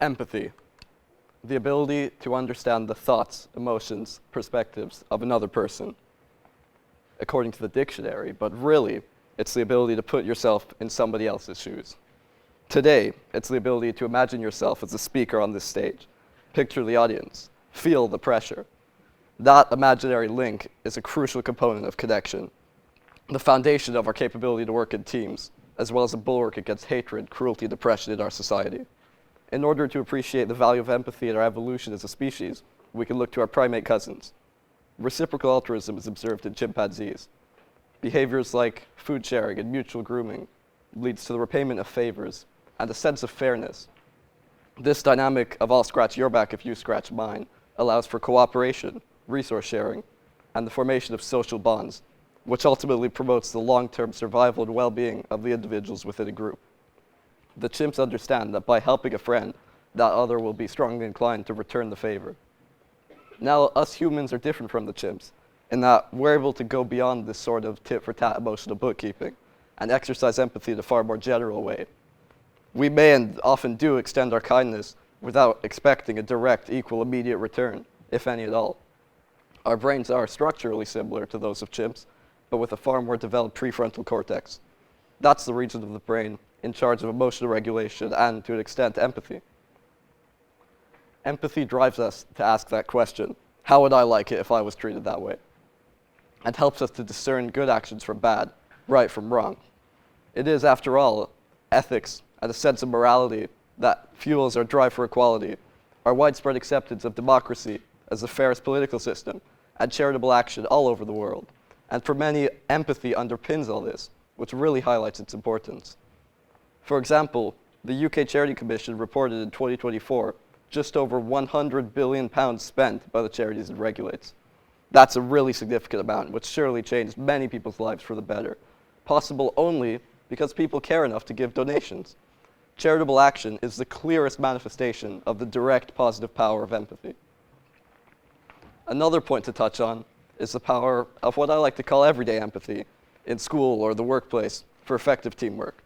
Empathy, the ability to understand the thoughts, emotions, perspectives of another person, according to the dictionary, but really, it's the ability to put yourself in somebody else's shoes. Today, it's the ability to imagine yourself as a speaker on this stage, picture the audience, feel the pressure. That imaginary link is a crucial component of connection, the foundation of our capability to work in teams, as well as a bulwark against hatred, cruelty, and oppression in our society. In order to appreciate the value of empathy in our evolution as a species, we can look to our primate cousins. Reciprocal altruism is observed in chimpanzees. Behaviors like food sharing and mutual grooming leads to the repayment of favors and a sense of fairness. This dynamic of I'll scratch your back if you scratch mine allows for cooperation, resource sharing, and the formation of social bonds, which ultimately promotes the long-term survival and well-being of the individuals within a group. The chimps understand that by helping a friend, that other will be strongly inclined to return the favor. Now, us humans are different from the chimps in that we're able to go beyond this sort of tit-for-tat emotional bookkeeping and exercise empathy in a far more general way. We may and often do extend our kindness without expecting a direct, equal, immediate return, if any at all. Our brains are structurally similar to those of chimps, but with a far more developed prefrontal cortex. That's the region of the brain in charge of emotional regulation and, to an extent, empathy. Empathy drives us to ask that question, how would I like it if I was treated that way? And helps us to discern good actions from bad, right from wrong. It is, after all, ethics and a sense of morality that fuels our drive for equality, our widespread acceptance of democracy as the fairest political system, and charitable action all over the world. And for many, empathy underpins all this, which really highlights its importance. For example, the UK Charity Commission reported in 2024 just over £100 billion spent by the charities it regulates. That's a really significant amount, which surely changed many people's lives for the better, possible only because people care enough to give donations. Charitable action is the clearest manifestation of the direct positive power of empathy. Another point to touch on is the power of what I like to call everyday empathy in school or the workplace for effective teamwork.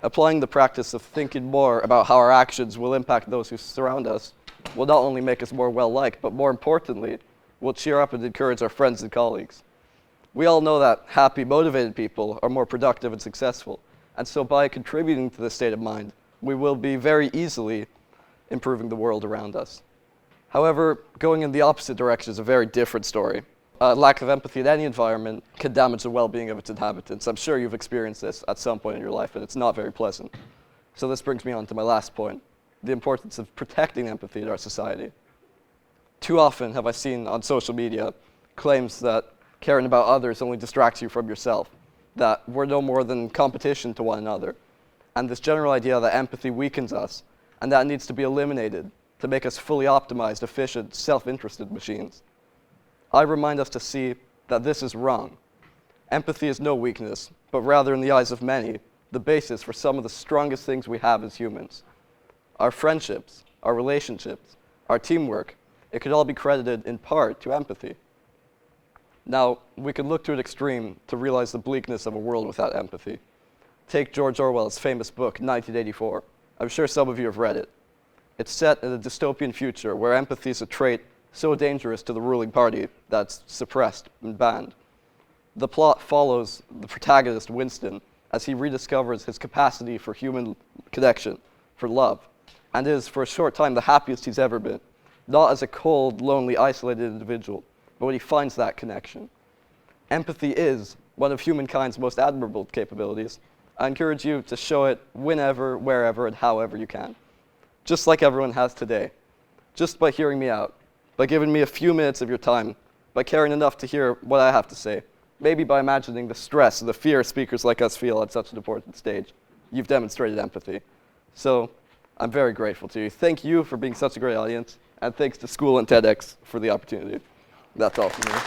Applying the practice of thinking more about how our actions will impact those who surround us will not only make us more well-liked, but more importantly, will cheer up and encourage our friends and colleagues. We all know that happy, motivated people are more productive and successful, and so by contributing to this state of mind, we will be very easily improving the world around us. However, going in the opposite direction is a very different story. Lack of empathy in any environment can damage the well-being of its inhabitants. I'm sure you've experienced this at some point in your life, and it's not very pleasant. So this brings me on to my last point, the importance of protecting empathy in our society. Too often have I seen on social media claims that caring about others only distracts you from yourself, that we're no more than competition to one another, and this general idea that empathy weakens us, and that needs to be eliminated to make us fully optimized, efficient, self-interested machines. I remind us to see that this is wrong. Empathy is no weakness, but rather, in the eyes of many, the basis for some of the strongest things we have as humans. Our friendships, our relationships, our teamwork, it could all be credited in part to empathy. Now, we can look to an extreme to realize the bleakness of a world without empathy. Take George Orwell's famous book, 1984. I'm sure some of you have read it. It's set in a dystopian future where empathy is a trait so dangerous to the ruling party that's suppressed and banned. The plot follows the protagonist, Winston, as he rediscovers his capacity for human connection, for love, and is, for a short time, the happiest he's ever been, not as a cold, lonely, isolated individual, but when he finds that connection. Empathy is one of humankind's most admirable capabilities. I encourage you to show it whenever, wherever, and however you can, just like everyone has today, just by hearing me out, by giving me a few minutes of your time, by caring enough to hear what I have to say, maybe by imagining the stress and the fear speakers like us feel at such an important stage. You've demonstrated empathy. So I'm very grateful to you. Thank you for being such a great audience, and thanks to school and TEDx for the opportunity. That's all from me.